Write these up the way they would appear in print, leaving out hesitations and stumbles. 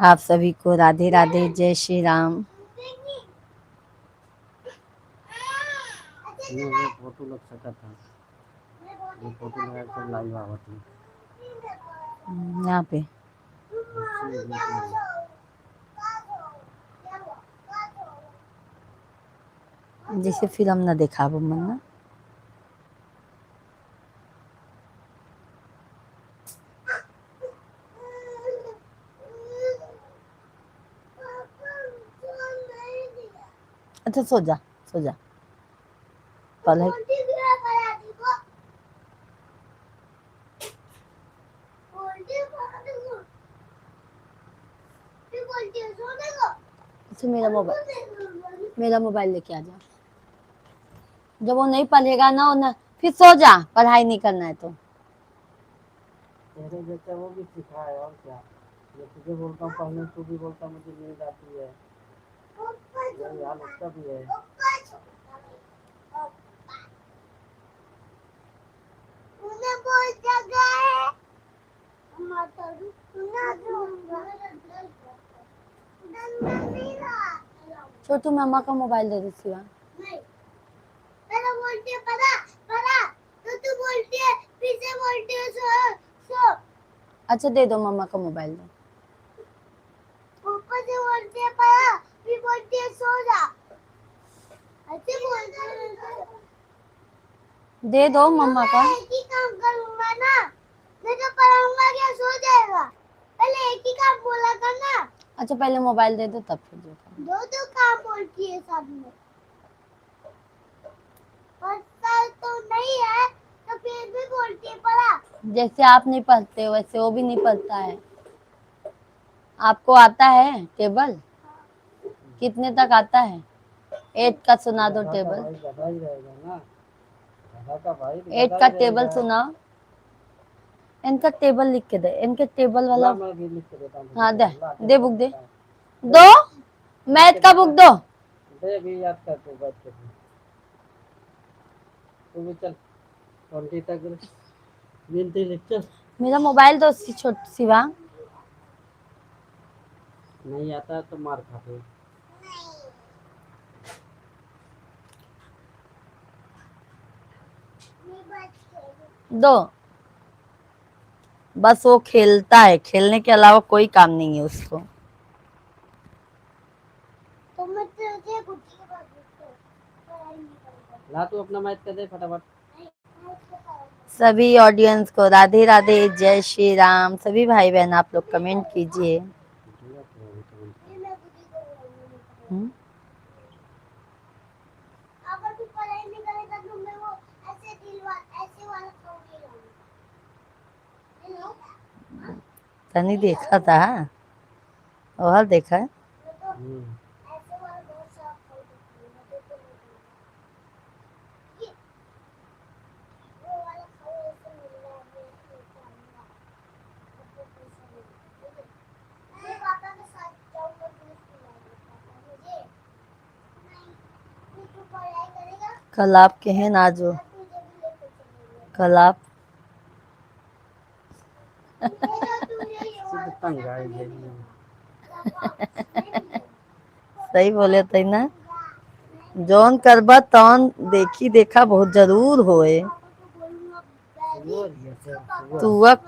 आप सभी को राधे राधे, जय श्री राम। ये फोटो लग सका था, ये फोटो लगा कर लाइव आवत है यहाँ पे जैसे फिल्म ना देखाबो मन ना। अच्छा सो जा, सो जा पहले। अच्छा मेरा मोबाइल लेके आ जा। जब वो नहीं पढ़ेगा ना फिर सो जा, पढ़ाई नहीं करना है तो। तेरे जैसा वो भी सिखा है और क्या। मैं तुझे बोलता हूँ पढ़ने, तू भी बोलता मुझे नींद आती है, यही हाल उसका भी है। छोटू मामा का मोबाइल दे दो शिवा। अच्छा दे दो, मम्मा का मोबाइल दो। दे दो मम्मा का। काम करूंगा ना, मैं तो पढ़ाऊंगा क्या, सो जाएगा। पहले एक ही काम बोला करना। अच्छा पहले मोबाइल दे दो तब फिर जो काम। दो काम बोलती है साथ में। पढ़ता तो नहीं है तो फिर भी बोलती है पढ़ा। जैसे आप नहीं पढ़ते वैसे वो भी नहीं पढ़ता है। आपको आता है टेबल? कितने तक आता है? 8 का सुना दो टेबल। गधा ही रहेगा ना, गधा का भाई 8 का टेबल सुनाओ। इनका टेबल लिख के दे, इनके टेबल वाला। मैं भी लिख के देता हूँ। हाँ दे बुक दे दो, मैथ का बुक दो। दे भी याद कर तू बैठ के, तू भी चल 20 तक गिनती लिख चल। मेरा मोबाइल दो शिवा। नहीं आता तो मार खाते। दो, बस वो खेलता है, खेलने के अलावा कोई काम नहीं है उसको। तो मैं तुझे ला तू अपना मैथ कर दे फटाफट। सभी ऑडियंस को राधे राधे, जय श्री राम। सभी भाई बहन आप लोग कमेंट कीजिए। अगर तू पढ़ाई नहीं करेगा तो मैं वो ऐसे ऐसे वाला तनी देखा था, और देखा है। कल आप कहे ना जो, कल आप सही बोले थे ना, जौन करबा तौन देखी देखा बहुत जरूर होए।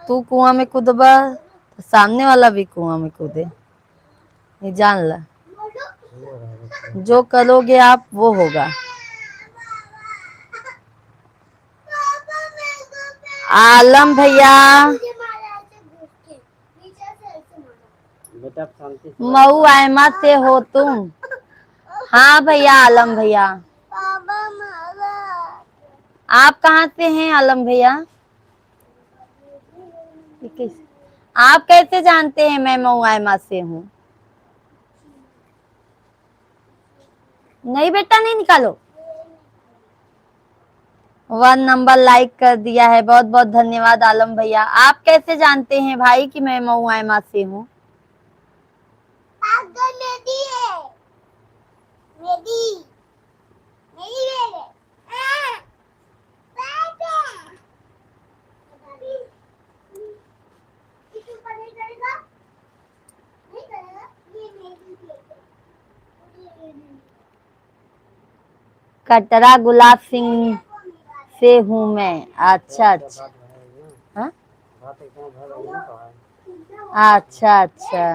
तू कुआं में कूदबा तो सामने वाला भी कुआं में कूदे, ये जान ला। जो करोगे आप वो होगा। आलम भैया, मऊ आयमा से हो तुम? हाँ भैया आलम भैया। आप कहाँ से हैं आलम भैया? आप कैसे जानते हैं मैं मऊ आयमा से हूँ? नहीं बेटा नहीं निकालो। 1 नंबर लाइक कर दिया है, बहुत बहुत धन्यवाद आलम भैया। आप कैसे जानते हैं भाई कि मैं मऊ आयमा से हूँ? कटरा गुलाब सिंह से हूँ मैं। अच्छा अच्छा। हाँ? बात एकदम घर आई ना तो है। अच्छा अच्छा।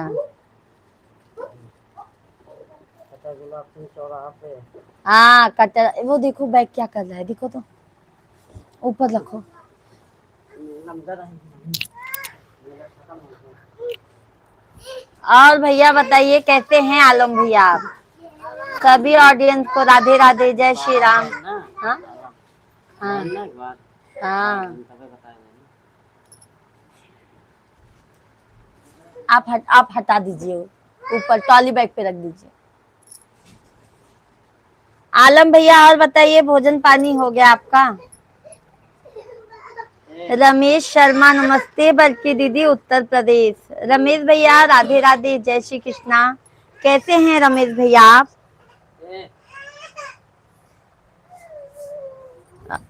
कटा गुलाब सिंह चौराहा पे। हाँ कटरा, वो देखो बैग क्या कर रहा है, देखो तो, ऊपर रखो। अंदर और भैया बताइए कैसे हैं आलम भैया आप? सभी ऑडियंस को राधे राधे, जय श्री राम। हाँ हाँ हाँ। आप हटा दीजिए, ऊपर ट्रॉली बैग पे रख दीजिए। आलम भैया और बताइए, भोजन पानी हो गया आपका? रमेश शर्मा नमस्ते, बल्कि दीदी उत्तर प्रदेश। रमेश भैया राधे राधे, जय श्री कृष्णा। कैसे हैं रमेश भैया आप?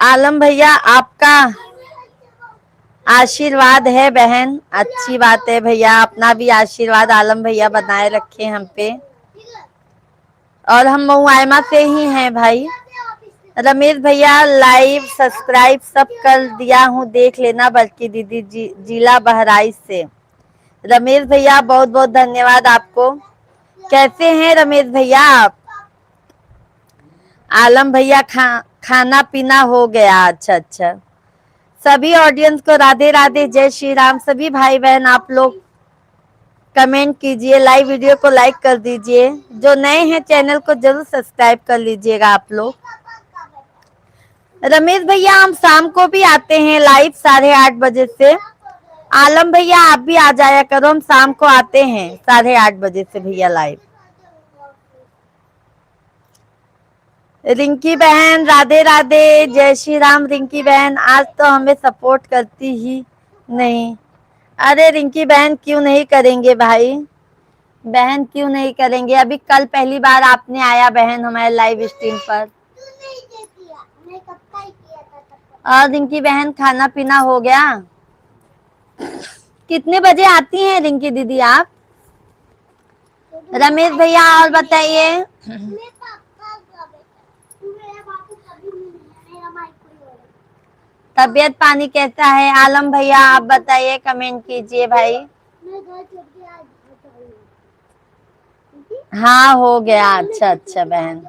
आलम भैया आपका आशीर्वाद है बहन, अच्छी बात है भैया, अपना भी आशीर्वाद आलम भैया बनाए रखे हम पे। और हम महुआयमा से ही हैं भाई। रमेश भैया लाइव सब्सक्राइब सब कर दिया हूँ, देख लेना, बल्कि दीदी जिला बहराइच से। रमेश भैया बहुत बहुत धन्यवाद आपको। कैसे हैं रमेश भैया आप? आलम भैया खाना पीना हो गया? अच्छा अच्छा। सभी ऑडियंस को राधे राधे, जय श्री राम। सभी भाई बहन आप लोग कमेंट कीजिए, लाइव वीडियो को लाइक कर दीजिए, जो नए हैं चैनल को जरूर सब्सक्राइब कर लीजिएगा आप लोग। रमेश भैया हम शाम को भी आते हैं लाइव 8:30 बजे से। आलम भैया आप भी आ जाया करो, हम शाम को आते हैं 8:30 बजे से भैया लाइव। रिंकी बहन राधे राधे, जय श्री राम। रिंकी बहन आज तो हमें सपोर्ट करती ही नहीं। अरे रिंकी बहन क्यों नहीं करेंगे भाई, बहन क्यों नहीं करेंगे। अभी कल पहली बार आपने आया बहन हमारे लाइव स्ट्रीम पर। और रिंकी बहन खाना पीना हो गया? कितने बजे आती हैं रिंकी दीदी आप? रमेश भैया और बताइए। तबीयत पानी कैसा है आलम भैया आप बताइए, कमेंट कीजिए भाई। हाँ हो गया। अच्छा अच्छा बहन।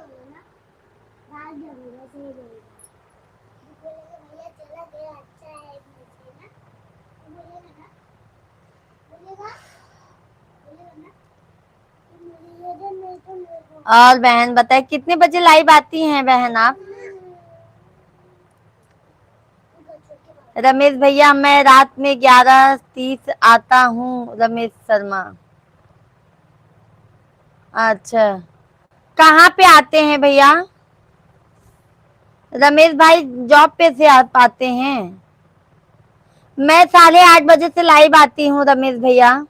और बहन बताए कितने बजे लाइव आती हैं बहन आप? रमेश भैया मैं रात में 11:30 आता हूँ। रमेश शर्मा अच्छा, कहाँ पे आते हैं भैया? रमेश भाई जॉब पे से आ पाते हैं? मैं 8:30 बजे से लाइव आती हूँ रमेश भैया।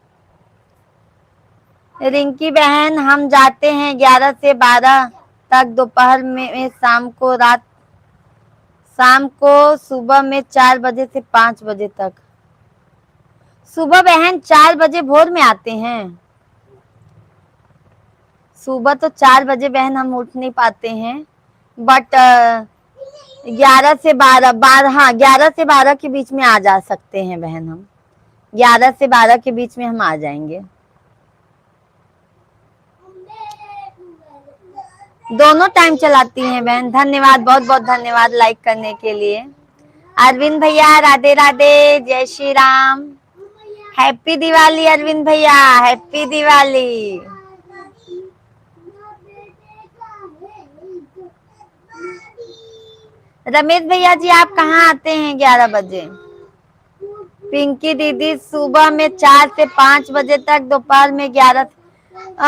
रिंकी बहन हम जाते हैं 11 से 12 तक दोपहर में, शाम को सुबह में 4 बजे से 5 बजे तक। सुबह बहन 4 बजे भोर में आते हैं? सुबह तो 4 बजे बहन हम उठ नहीं पाते हैं, बट 11 से 12 हाँ 11 से 12 के बीच में आ जा सकते हैं बहन हम। 11 से 12 के बीच में हम आ जाएंगे। दोनों टाइम चलाती हैं बहन, धन्यवाद, बहुत बहुत धन्यवाद लाइक करने के लिए। अरविंद भैया राधे राधे, जय श्री राम। हैप्पी दिवाली अरविंद भैया, हैप्पी दिवाली। रमेश भैया जी आप कहाँ आते हैं 11 बजे? पिंकी दीदी सुबह में 4 से 5 बजे तक, दोपहर में 11।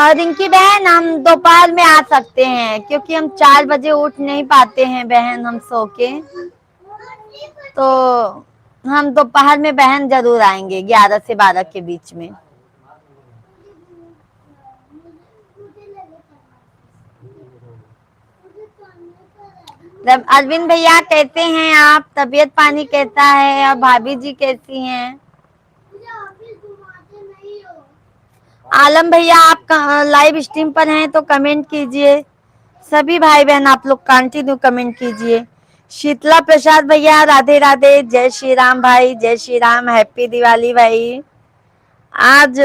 रिंकी बहन हम दोपहर में आ सकते हैं, क्योंकि हम 4 बजे उठ नहीं पाते हैं बहन हम सो के, तो हम दोपहर में बहन जरूर आएंगे 11 से 12 के बीच में। अरविंद भैया कैसे हैं आप? तबीयत पानी कैसा है? और भाभी जी कैसी हैं? आलम भैया आप लाइव स्ट्रीम पर हैं तो कमेंट कीजिए, सभी भाई बहन आप लोग कंटिन्यू कमेंट कीजिए। शीतला प्रसाद भैया राधे राधे, जय श्री राम भाई, जय श्री राम, हैप्पी दिवाली भाई। आज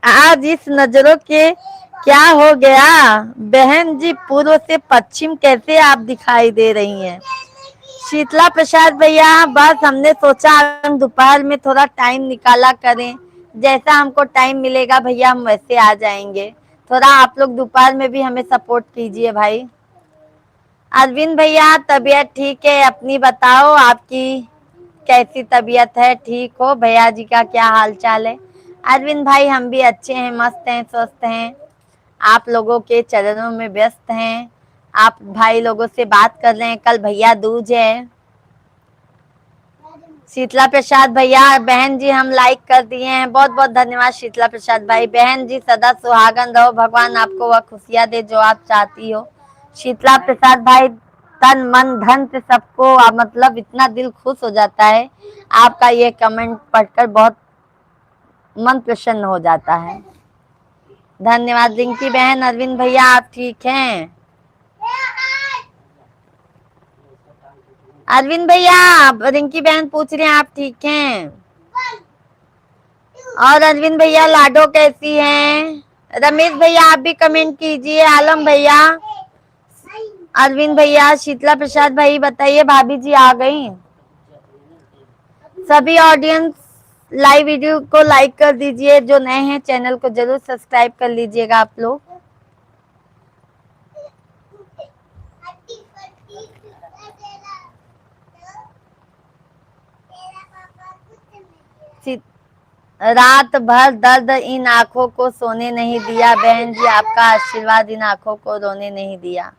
आज इस नजरों के क्या हो गया बहन जी, पूर्व से पश्चिम कैसे आप दिखाई दे रही हैं। शीतला प्रसाद भैया बस हमने सोचा हम दोपहर में थोड़ा टाइम निकाला करें, जैसा हमको टाइम मिलेगा भैया हम वैसे आ जाएंगे। थोड़ा आप लोग दोपहर में भी हमें सपोर्ट कीजिए भाई। अरविंद भैया तबीयत ठीक है, अपनी बताओ आपकी कैसी तबीयत है, ठीक हो, भैया जी का क्या हाल चाल है। अरविंद भाई हम भी अच्छे हैं, मस्त हैं, स्वस्थ हैं, आप लोगों के चरणों में व्यस्त हैं। आप भाई लोगों से बात कर रहे हैं, कल भैया दूज है। शीतला प्रसाद भैया बहन जी हम लाइक कर दिए हैं, बहुत बहुत धन्यवाद शीतला प्रसाद भाई। बहन जी सदा सुहागन रहो, भगवान आपको वह खुशियां दे जो आप चाहती हो। शीतला प्रसाद भाई तन मन धन से सबको मतलब इतना दिल खुश हो जाता है, आपका ये कमेंट पढ़कर बहुत मन प्रसन्न हो जाता है। धन्यवाद रिंकी बहन। अरविंद भैया आप ठीक हैं। अरविंद भैया रिंकी बहन पूछ रहे हैं आप ठीक हैं। और अरविंद भैया लाडो कैसी हैं। रमेश भैया आप भी कमेंट कीजिए। आलम भैया, अरविंद भैया, शीतला प्रसाद भाई बताइए भाभी जी आ गई। सभी ऑडियंस लाइव वीडियो को लाइक कर दीजिए, जो नए हैं चैनल को जरूर सब्सक्राइब कर लीजिएगा आप लोग। रात भर दर्द इन आंखों को सोने नहीं दिया, बहन जी आपका आशीर्वाद इन आंखों को रोने नहीं दिया।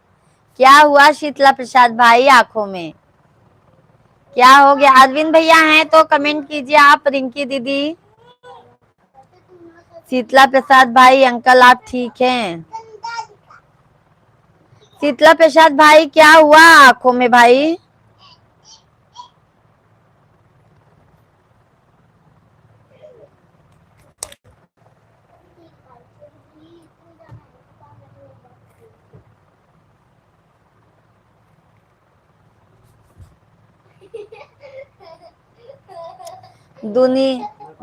क्या हुआ शीतला प्रसाद भाई, आंखों में क्या हो गया। अरविंद भैया हैं तो कमेंट कीजिए आप। रिंकी दीदी, शीतला प्रसाद भाई अंकल आप ठीक हैं। शीतला प्रसाद भाई क्या हुआ आंखों में भाई।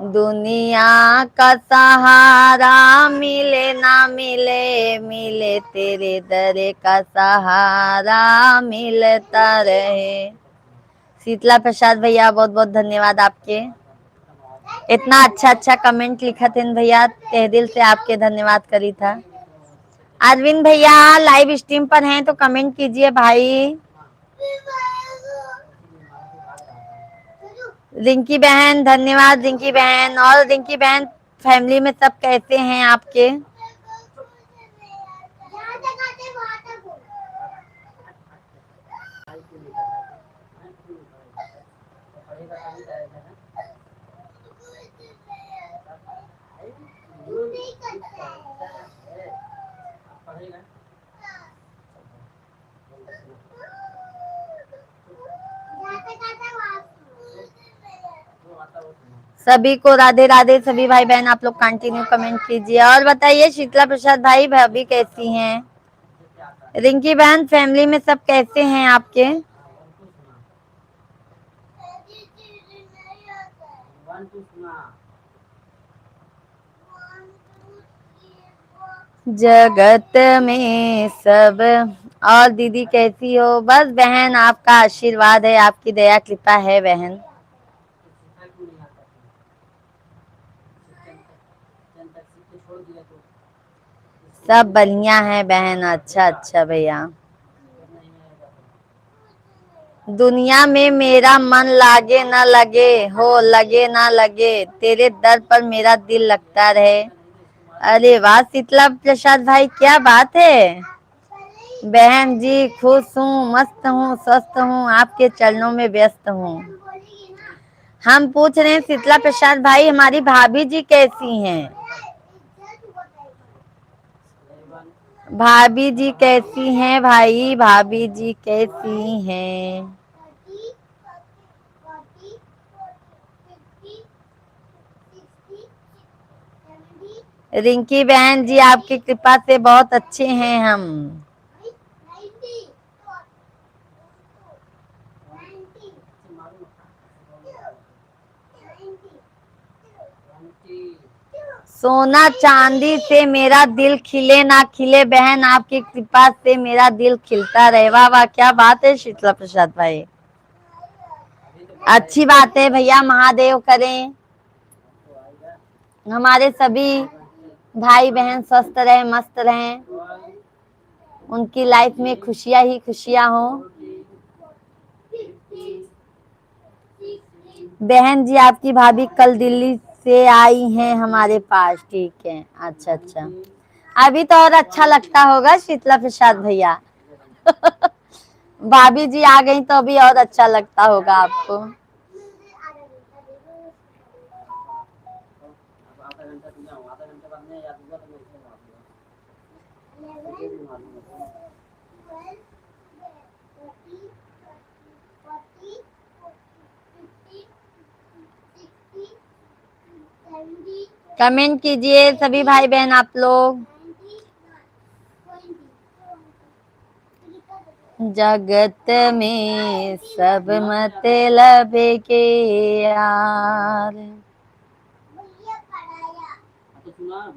दुनिया का सहारा मिले ना मिले, मिले तेरे दर का सहारा मिलता रहे। शीतला प्रसाद भैया बहुत बहुत धन्यवाद आपके, इतना अच्छा अच्छा कमेंट लिखा थे भैया, तहे दिल से आपके धन्यवाद करी था। अरविंद भैया लाइव स्ट्रीम पर हैं तो कमेंट कीजिए भाई। रिंकी बहन धन्यवाद रिंकी बहन। और रिंकी बहन फैमिली में सब कैसे हैं आपके। सभी को राधे राधे। सभी भाई बहन आप लोग कंटिन्यू कमेंट कीजिए और बताइए शीतला प्रसाद भाई भाभी कैसी हैं। रिंकी बहन फैमिली में सब कैसे हैं आपके। जगत में सब। और दीदी कैसी हो। बस बहन आपका आशीर्वाद है, आपकी दया कृपा है बहन। सब बढ़िया है बहन। अच्छा अच्छा भैया। दुनिया में मेरा मन लागे ना लगे हो, लगे ना लगे, तेरे दर पर मेरा दिल लगता रहे। अरे वाह शीतला प्रसाद भाई क्या बात है। बहन जी खुश हूँ, मस्त हूँ, स्वस्थ हूँ, आपके चरणों में व्यस्त हूँ। हम पूछ रहे हैं शीतला प्रसाद भाई हमारी भाभी जी कैसी हैं। भाभी जी कैसी हैं भाई, भाभी जी कैसी हैं। रिंकी बहन जी आपकी कृपा से बहुत अच्छे हैं हम। सोना चांदी से मेरा दिल खिले ना खिले, बहन आपकी कृपा से मेरा दिल खिलता रहे। वाह वाह, क्या बात है शीतला प्रसाद भाई, अच्छी बात है भैया, महादेव करें हमारे सभी भाई बहन स्वस्थ रहे, मस्त रहें, उनकी लाइफ में खुशियां ही खुशियां हो। बहन जी आपकी भाभी कल दिल्ली से आई हैं हमारे पास, ठीक है, अच्छा अच्छा, अभी तो और अच्छा लगता होगा शीतला प्रसाद भैया। भाभी जी आ गई तो अभी और अच्छा लगता होगा आपको। आधा घंटा तुझे आधा घंटा बाद में याद हुआ तो मैं इसको मार दूंगा, तुझे भी मार दूंगा। कमेंट कीजिए सभी भाई बहन आप लोग। जगत में सब मतलब के यार, तो सुना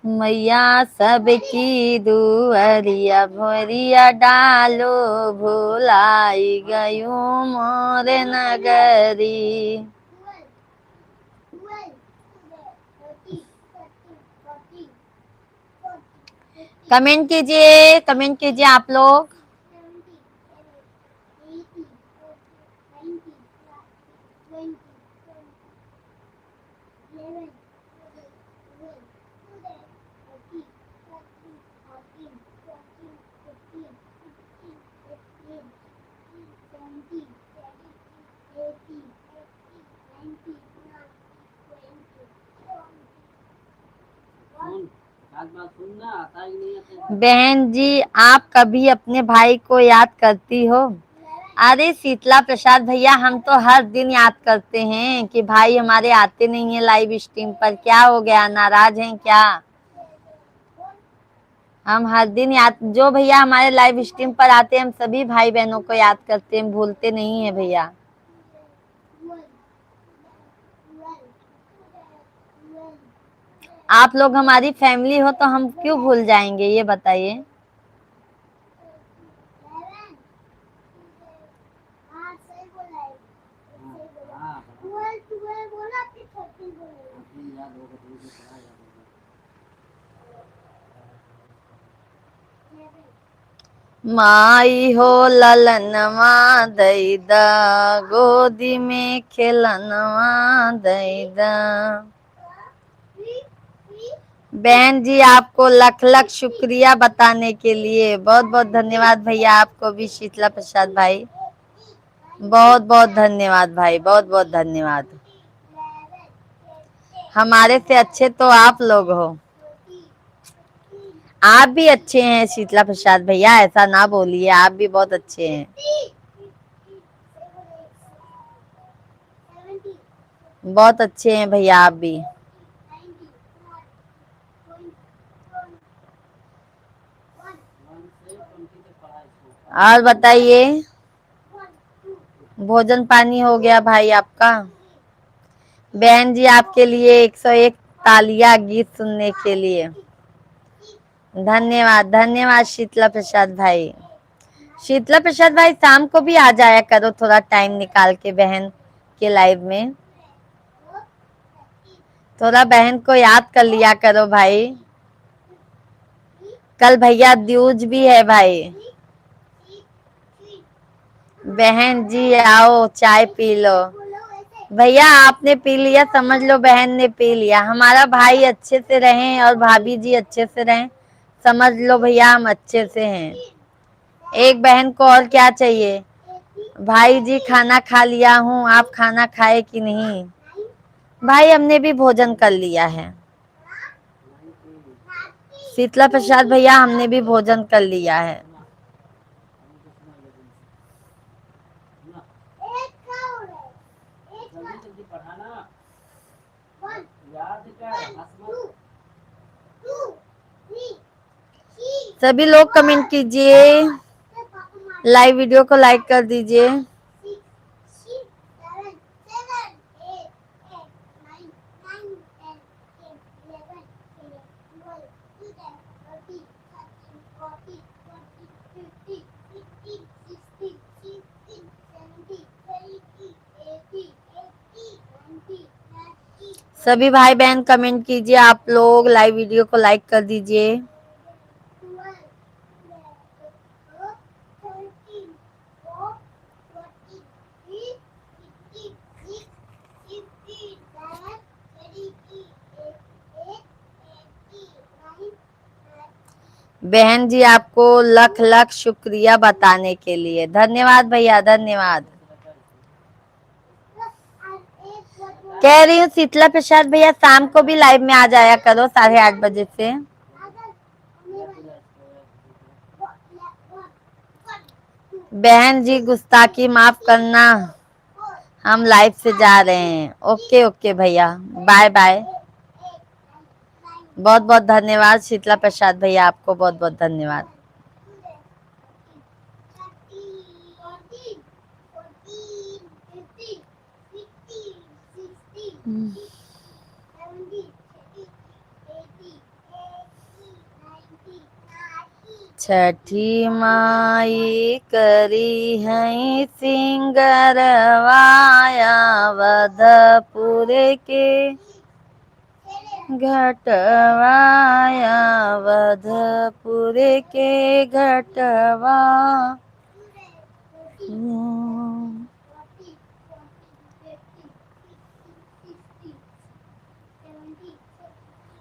मैया सबकी दुअरिया भोरिया डालो, भुलाई गयूं मोर नगरी। कमेंट कीजिए आप लोग। बात सुनना आता ही नहीं आता। बहन जी आप कभी अपने भाई को याद करती हो? अरे शीतला प्रसाद भैया हम तो हर दिन याद करते हैं कि भाई हमारे आते नहीं है लाइव स्ट्रीम पर, क्या हो गया, नाराज हैं क्या? हम हर दिन याद, जो भैया हमारे लाइव स्ट्रीम पर आते हैं हम सभी भाई बहनों को याद करते हैं, भूलते नहीं है भैया। आप लोग हमारी फैमिली हो तो हम क्यों भूल जाएंगे, ये बताइए। माई हो ललनवा दैदा, गोदी में खेलनवा दैदा। बहन जी आपको लख लख शुक्रिया बताने के लिए, बहुत बहुत धन्यवाद भैया, आपको भी शीतला प्रसाद भाई, बहुत बहुत धन्यवाद भाई, बहुत बहुत धन्यवाद। हमारे से अच्छे तो आप लोग हो, आप भी अच्छे हैं शीतला प्रसाद भैया, ऐसा ना बोलिए, आप भी बहुत अच्छे हैं, बहुत अच्छे हैं भैया आप भी। और बताइए, भोजन पानी हो गया भाई आपका? बहन जी आपके लिए 101 तालियां गीत सुनने के लिए, धन्यवाद धन्यवाद शीतला प्रसाद भाई। शीतला प्रसाद भाई शाम को भी आ जाया करो थोड़ा टाइम निकाल के बहन के लाइव में, थोड़ा बहन को याद कर लिया करो भाई। कल भैया द्यूज भी है भाई। बहन जी आओ चाय पी लो। भैया आपने पी लिया समझ लो, बहन ने पी लिया, हमारा भाई अच्छे से रहें और भाभी जी अच्छे से रहें, समझ लो भैया हम अच्छे से हैं। एक बहन को और क्या चाहिए। भाई जी खाना खा लिया हूँ, आप खाना खाए कि नहीं? भाई हमने भी भोजन कर लिया है। शीतला प्रसाद भैया हमने भी भोजन कर लिया है। सभी लोग कमेंट कीजिए, लाइव वीडियो को लाइक कर दीजिए। सभी भाई बहन कमेंट कीजिए, आप लोग लाइव वीडियो को लाइक कर दीजिए। बहन जी आपको लख लख शुक्रिया बताने के लिए, धन्यवाद भैया, धन्यवाद। कह रही हूँ शीतला प्रसाद भैया शाम को भी लाइव में आ जाया करो 8:30 बजे से। बहन जी गुस्ताखी माफ करना, हम लाइव से जा रहे हैं। ओके ओके भैया, बाय बाय। बहुत बहुत धन्यवाद शीतला प्रसाद भैया, आपको बहुत बहुत धन्यवाद। छठी माई करी है सिंगरवाया वधपुर के घटवाया वधपुर के घटवा।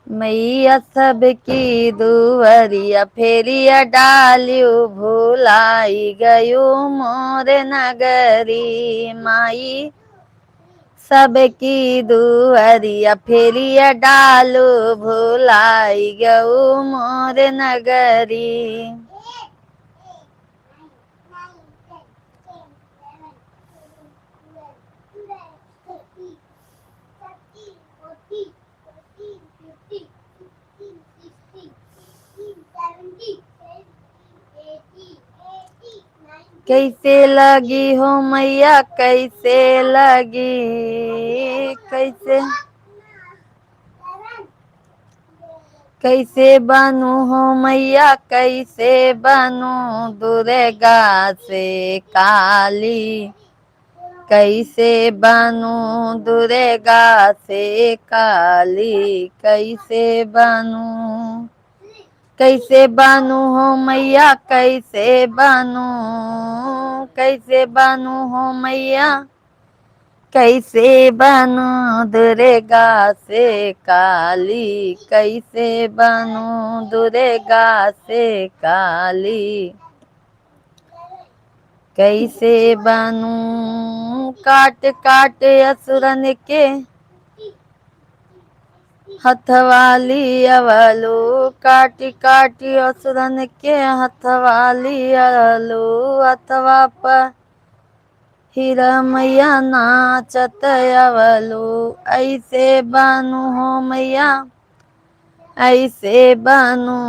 मैया सबकी दुवरिया फेरिया डालियो भुलाई गयो मोर नगरी। माई सबकी दुवरिया फेरिया डालो भुलाई गयो मोर नगरी। कैसे लगी हो मैया, कैसे लगी, कैसे बनू हो मैया, कैसे बनू दुर्गा से काली। कैसे बनू दुर्गा से काली, कैसे बनू, कैसे बनू हो मैया, कैसे बनू, कैसे बनू हो मैया, कैसे बनू दुर्गा से काली। कैसे बनू दुर्गा से काली। कैसे बनू काट काट असुरन के हथवाली अवलू। काटी काटी असुरन के हथवाली अवलू। हथवा पर हीरा मैया नाचत अवलू। ऐसे बनू हो मैया, ऐसे बनू,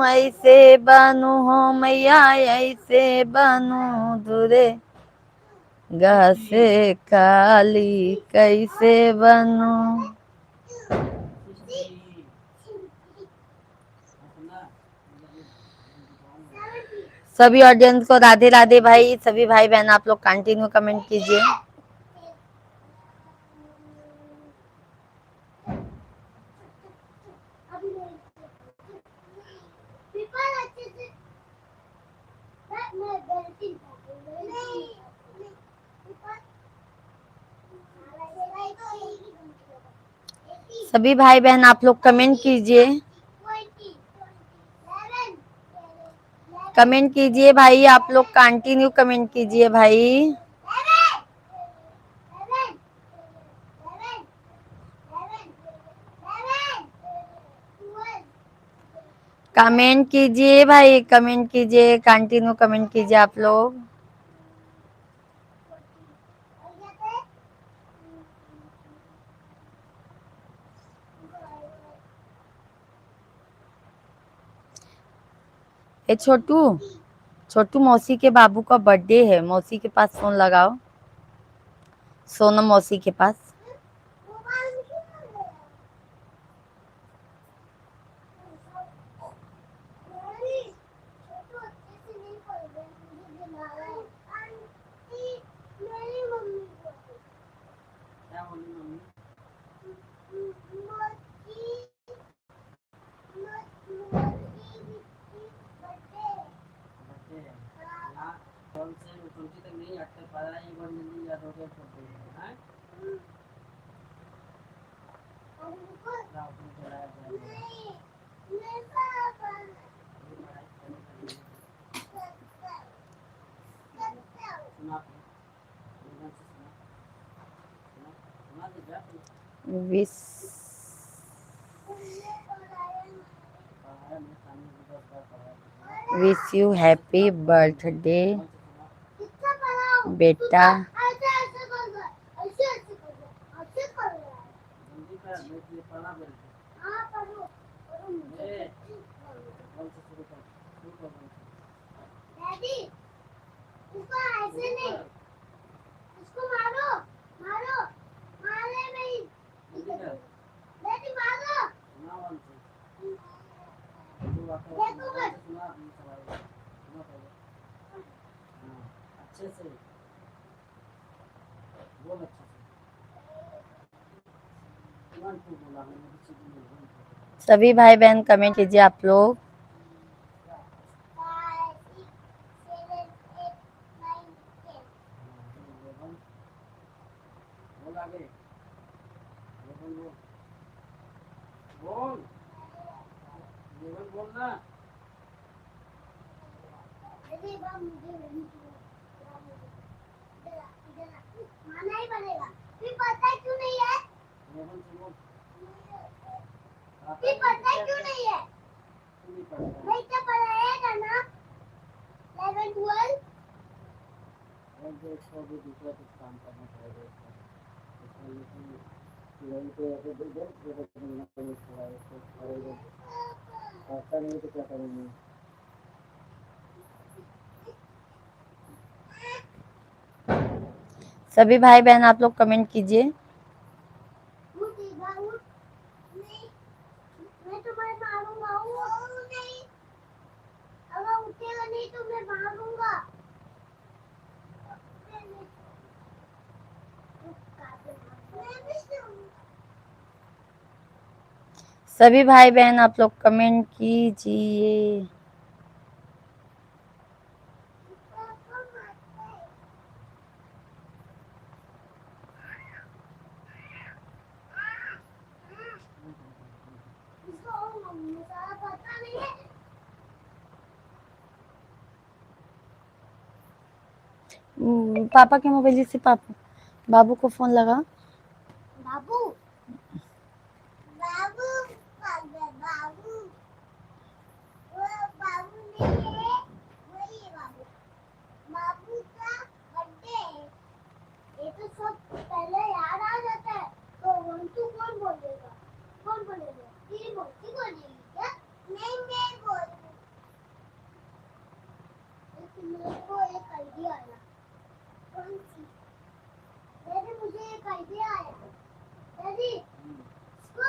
ऐसे बनू हो मैया, ऐसे बनू दुर्गा से काली। कैसे बनू। सभी ऑडियंस को राधे राधे भाई। सभी भाई बहन आप लोग कंटिन्यू कमेंट कीजिए। सभी भाई बहन आप लोग कमेंट कीजिए, कमेंट कीजिए भाई, आप लोग कंटिन्यू कमेंट कीजिए भाई। कमेंट कीजिए भाई, कमेंट कीजिए, कंटिन्यू कमेंट कीजिए आप लोग। ए छोटू, छोटू मौसी के बाबू का बर्थडे है, मौसी के पास फोन लगाओ, सोनम मौसी के पास। वन से 20 तक नहीं हटते पाया, एक बार जल्दी याद हो गया कर देंगे हैं। रात में चलाया जाएगा सुना सुना दे जा विश पढ़ाया मैं सामने भी 10 बार पढ़ाया विश यू हैप्पी बर्थडे बेटा। जल्दी कर मैं तुझे पढ़ा बोलते ए वन से शुरू कर वन से शुरू कर जल्दी कर सुना वन से तू वाक्य वन से सुना अपनी सवाल सुना पहले हाँ अच्छे से बोल अच्छे से वन टू बोला मैंने किसी को नहीं वन टू सभी भाई बहन कमेंट कीजिए आप लोग। बोल आगे बोल बोल बोल ना माना ही बनेगा। फिर पता क्यों नहीं है? लेवन से बोल फिर पता क्यों नहीं है? तू नहीं पढ़ता नहीं तो पढ़ाएगा ना 11 12 एक दो इसको भी दूसरा कुछ काम करना पड़ेगा इसका लेकिन यही पे ऐसे दे दे फिर महीना कोई थोड़ा इसको करेगा करता नहीं तो क्या करेंगे सभी भाई बहन आप लोग कमेंट कीजिए। उठेगा उठ नहीं मैं तुम्हें मारूंगा नहीं अगर उठेगा नहीं तो मैं मारूंगा सभी भाई बहन आप लोग कमेंट कीजिए। पता नहीं है पापा के मोबाइल से पापा बाबू को फोन लगा। बाबू बाबू बाबू वो बाबू नहीं है वही है बाबू बाबू का बर्थडे है ये तो सब पहले याद आ जाता है तो वन टू कौन बोलेगा तेरी मोटी बोलेगी क्या नहीं मैं बोलूँ लेकिन मेरे को एक आइडिया आया कौन सी डैडी मुझे एक आइडिया आया डैडी इसको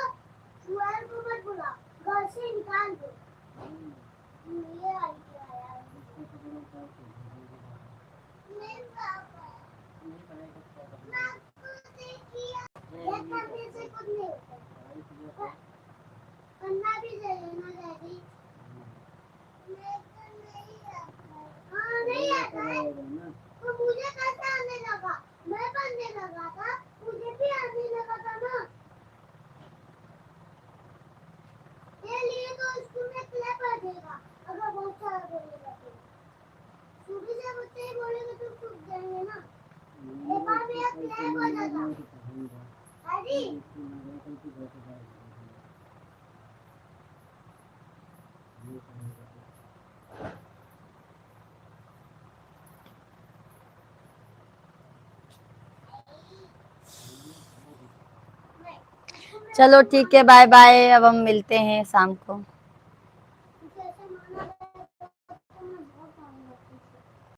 12 को मत बुला घर से निकाल दो ये आइडिया आया नहीं पापा ये करने से कुछ नहीं होता करना भी चाहिए ना डैडी मेरे को नहीं आता है हाँ नहीं आता है तो मुझे कैसे आने लगा मैं बनने लगा था मुझे भी आने लगा था ना ये लिए तो स्कूल में क्ले पड़ेगा अगर बहुत सारा बोलेगा तो शुरू से बच्चे ही बोलेंगे तो सूख जाएंगे ना एक बार मेरा क्ले हो जाता डैडी चलो ठीक है बाय बाय। अब हम मिलते हैं शाम को। मुझे ऐसे माना